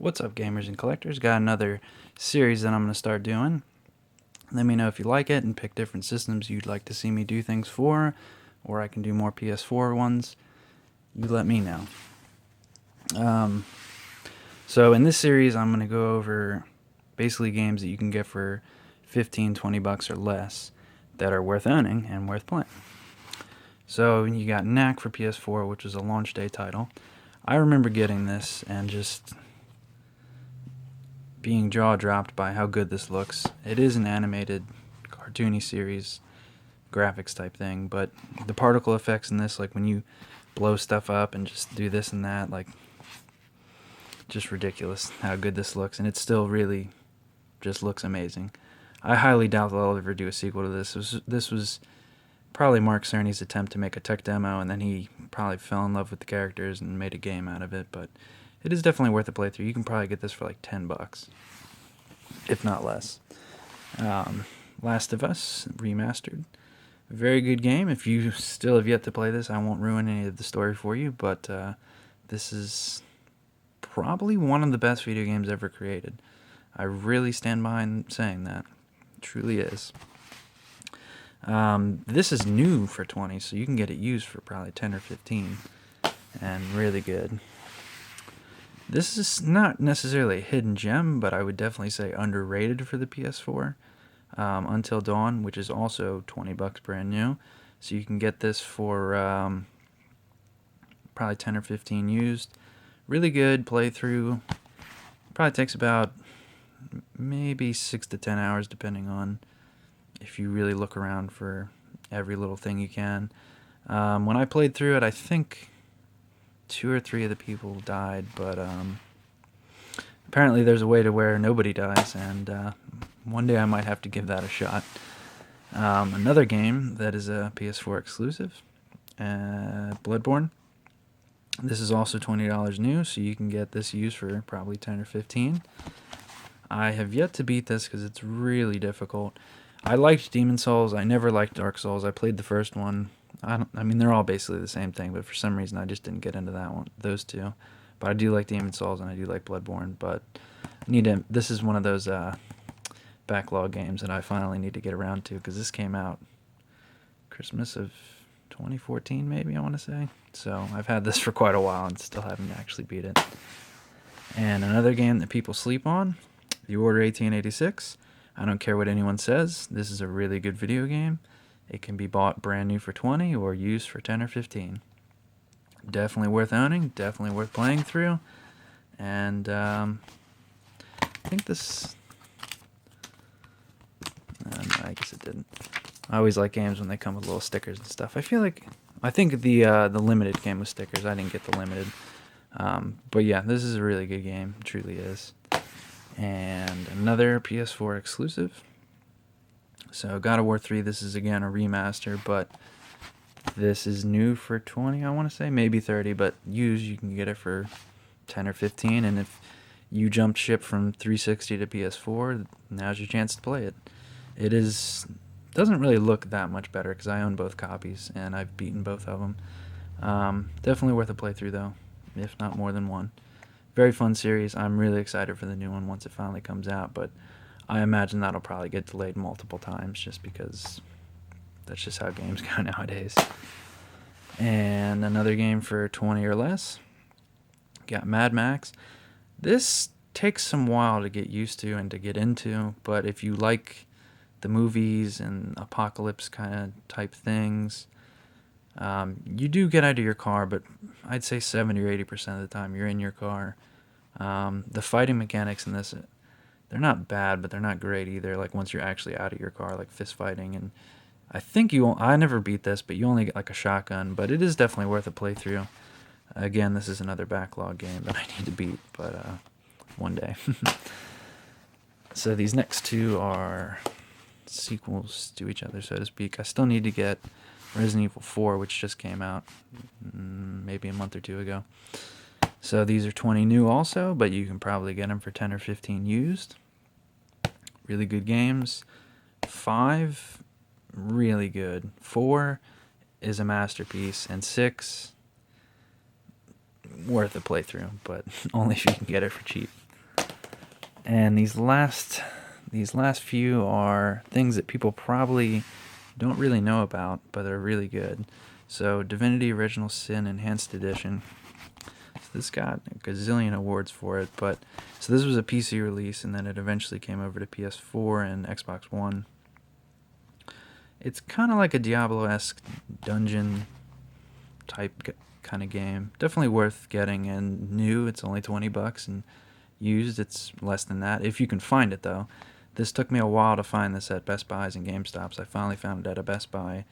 What's up, gamers and collectors? Got another series that I'm going to start doing. Let me know if you like it and pick different systems you'd like to see me do things for, or I can do more PS4 ones. You let me know. So in this series, I'm going to go over basically games that you can get for 15, 20 bucks or less that are worth owning and worth playing. So you got Knack for PS4, which was a launch day title. I remember getting this and just being jaw-dropped by how good this looks. It is an animated, cartoony series, graphics type thing, but the particle effects in this, like when you blow stuff up and just do this and that, like, just ridiculous how good this looks, and it still really just looks amazing. I highly doubt they'll ever do a sequel to this. This was probably Mark Cerny's attempt to make a tech demo, and then he probably fell in love with the characters and made a game out of it, but it is definitely worth a playthrough. You can probably get this for like 10 bucks, if not less. Last of Us Remastered. Very good game. If you still have yet to play this, I won't ruin any of the story for you, but this is probably one of the best video games ever created. I really stand behind saying that. It truly is. This is new for 20, so you can get it used for probably 10 or 15, and really good. This is not necessarily a hidden gem, but I would definitely say underrated for the PS4. Until Dawn, which is also 20 bucks brand new. So you can get this for probably 10 or 15 used. Really good playthrough. Probably takes about maybe 6 to 10 hours, depending on if you really look around for every little thing you can. When I played through it, I think 2 or 3 of the people died, but apparently there's a way to where nobody dies, and one day I might have to give that a shot. Another game that is a PS4 exclusive, Bloodborne. This is also $20 new, so you can get this used for probably 10 or 15. I have yet to beat this because it's really difficult. I liked Demon Souls. I never liked Dark Souls. I played the first one. I mean, they're all basically the same thing, but for some reason I just didn't get into that one, those two. But I do like Demon Souls and I do like Bloodborne. But this is one of those backlog games that I finally need to get around to, because this came out Christmas of 2014, maybe, I want to say. So I've had this for quite a while and still haven't actually beat it. And another game that people sleep on, The Order 1886. I don't care what anyone says. This is a really good video game. It can be bought brand new for 20 or used for 10 or 15. Definitely worth owning, definitely worth playing through. And I think this... no, I guess it didn't. I always like games when they come with little stickers and stuff. I think the limited came with stickers. I didn't get the limited. But yeah, this is a really good game. It truly is. And another PS4 exclusive. So God of War 3, this is again a remaster, but this is new for 20, I want to say, maybe 30, but used you can get it for 10 or 15, and if you jumped ship from 360 to PS4, now's your chance to play it. It doesn't really look that much better because I own both copies and I've beaten both of them. Definitely worth a playthrough though, if not more than one. Very fun series. I'm really excited for the new one once it finally comes out, but I imagine that'll probably get delayed multiple times just because that's just how games go nowadays. And another game for 20 or less. Got Mad Max. This takes some while to get used to and to get into, but if you like the movies and apocalypse kind of type things, you do get out of your car, but I'd say 70 or 80% of the time you're in your car. The fighting mechanics in this, they're not bad, but they're not great either. Like once you're actually out of your car, like fist fighting, and I think I never beat this, but you only get like a shotgun, but it is definitely worth a playthrough. Again, this is another backlog game that I need to beat, but one day. So these next two are sequels to each other, so to speak. I still need to get Resident Evil 4, which just came out maybe a month or two ago. So these are 20 new also, but you can probably get them for 10 or 15 used. Really good games. 5, really good. 4 is a masterpiece, and 6, worth a playthrough, but only if you can get it for cheap. And these last few are things that people probably don't really know about, but are really good. So Divinity Original Sin Enhanced Edition. So this got a gazillion awards for it, but so this was a PC release, and then it eventually came over to PS4 and Xbox One. It's kind of like a Diablo-esque dungeon type kind of game. Definitely worth getting, and new. It's only $20, and used it's less than that if you can find it though. This took me a while to find this at Best Buys and GameStops. I finally found it at a Best Buy,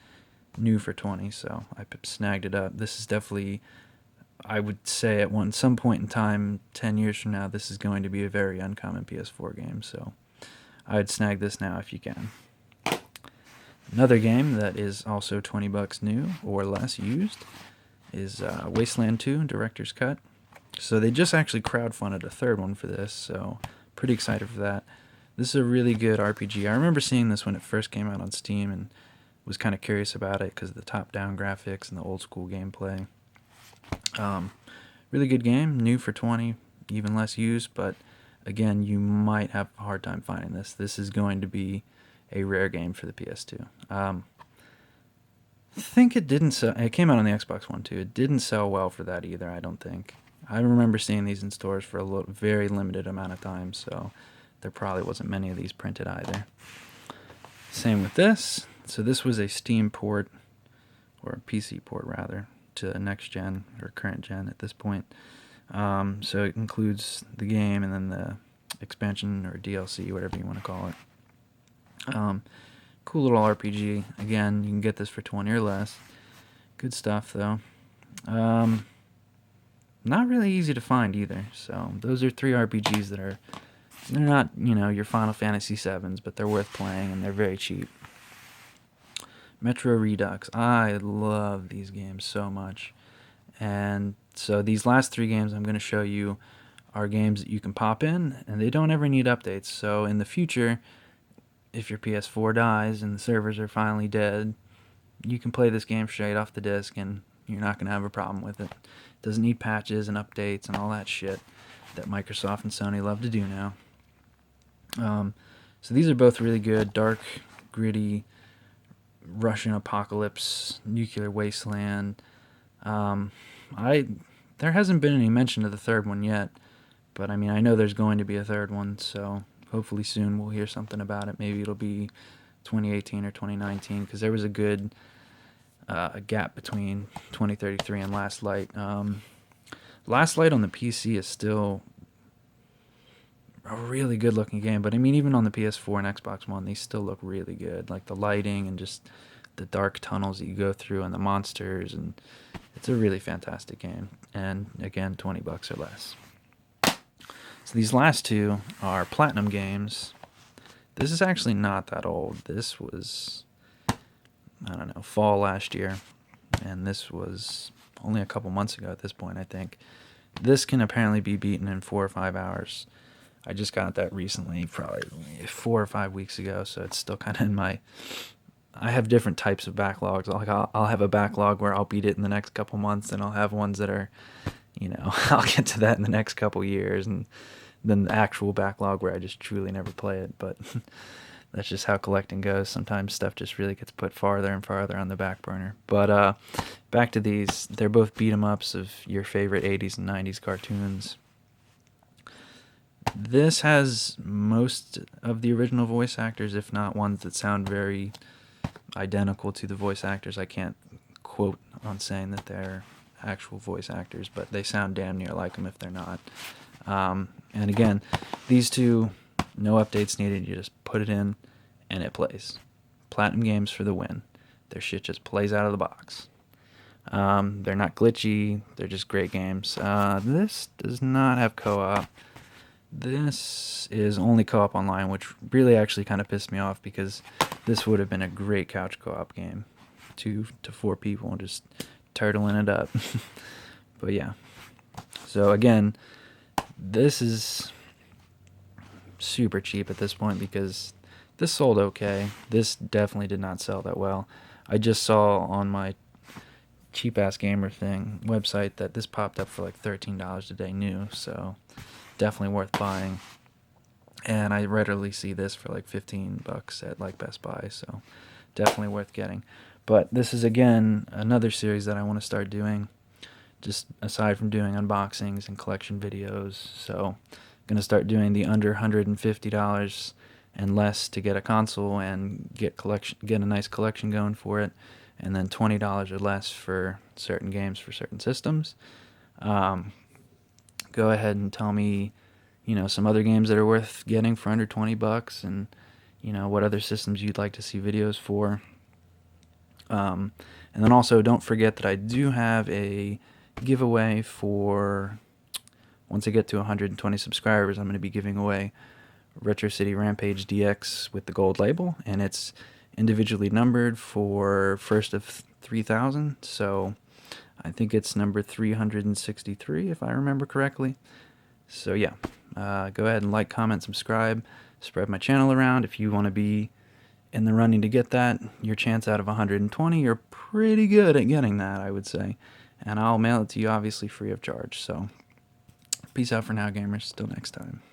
new for 20, so I snagged it up. This is definitely, I would say at some point in time, 10 years from now, this is going to be a very uncommon PS4 game, so I'd snag this now if you can. Another game that is also $20 new or less used is Wasteland 2 Director's Cut. So they just actually crowdfunded a third one for this, so pretty excited for that. This is a really good RPG. I remember seeing this when it first came out on Steam and was kind of curious about it because of the top-down graphics and the old-school gameplay. Really good game, new for 20, even less used, but again, you might have a hard time finding this. This is going to be a rare game for the PS2. I think it didn't sell. It came out on the Xbox One too. It didn't sell well for that either, I don't think. I remember seeing these in stores for a very limited amount of time, so there probably wasn't many of these printed either. Same with this. So this was a Steam port, or a PC port rather, to next gen or current gen at this point. So it includes the game and then the expansion or DLC, whatever you want to call it. Cool little RPG. Again, you can get this for 20 or less. Good stuff though. Not really easy to find either. So those are 3 RPGs that they're not, your Final Fantasy 7s, but they're worth playing and they're very cheap. Metro Redux. I love these games so much. And so these last 3 games I'm going to show you are games that you can pop in, and they don't ever need updates. So in the future, if your PS4 dies and the servers are finally dead, you can play this game straight off the disc and you're not going to have a problem with it. It doesn't need patches and updates and all that shit that Microsoft and Sony love to do now. So these are both really good, dark, gritty, Russian apocalypse, nuclear wasteland. There hasn't been any mention of the third one yet, but I mean, I know there's going to be a third one, so hopefully soon we'll hear something about it. Maybe it'll be 2018 or 2019, because there was a good gap between 2033 and Last Light. Last Light on the PC is still a really good looking game, but I mean, even on the PS4 and Xbox One, these still look really good. Like the lighting and just the dark tunnels that you go through and the monsters, and it's a really fantastic game. And again, $20 or less. So these last 2 are Platinum games. This is actually not that old. This was, I don't know, fall last year, and this was only a couple months ago at this point, I think. This can apparently be beaten in 4 or 5 hours. I just got that recently, probably 4 or 5 weeks ago, so it's still kind of in my... I have different types of backlogs. I'll have a backlog where I'll beat it in the next couple months, and I'll have ones that are, I'll get to that in the next couple years, and then the actual backlog where I just truly never play it. But that's just how collecting goes. Sometimes stuff just really gets put farther and farther on the back burner. But back to these. They're both beat-em-ups of your favorite 80s and 90s cartoons. This has most of the original voice actors, if not ones that sound very identical to the voice actors. I can't quote on saying that they're actual voice actors, but they sound damn near like them if they're not. And again, these 2, no updates needed. You just put it in and it plays. Platinum games for the win. Their shit just plays out of the box. They're not glitchy. They're just great games. This does not have co-op. This is only co-op online, which really actually kind of pissed me off, because this would have been a great couch co-op game. 2 to 4 people just turtling it up. But yeah. So again, this is super cheap at this point because this sold okay. This definitely did not sell that well. I just saw on my cheap ass gamer thing website that this popped up for like $13 a day new, so definitely worth buying. and I regularly see this for like $15 at like Best Buy, so definitely worth getting. But this is again another series that I want to start doing, just aside from doing unboxings and collection videos. So I'm gonna start doing the under $150 and less to get a console and get a nice collection going for it, and then $20 or less for certain games for certain systems. Um, Go ahead and tell me, some other games that are worth getting for under $20, and what other systems you'd like to see videos for. And then also don't forget that I do have a giveaway for, once I get to 120 subscribers, I'm going to be giving away Retro City Rampage DX with the gold label, and it's individually numbered for first of 3,000, so I think it's number 363 if I remember correctly. So yeah, go ahead and like, comment, subscribe, spread my channel around. If you want to be in the running to get that, your chance out of 120, you're pretty good at getting that, I would say. And I'll mail it to you, obviously free of charge. So peace out for now, gamers. Till next time.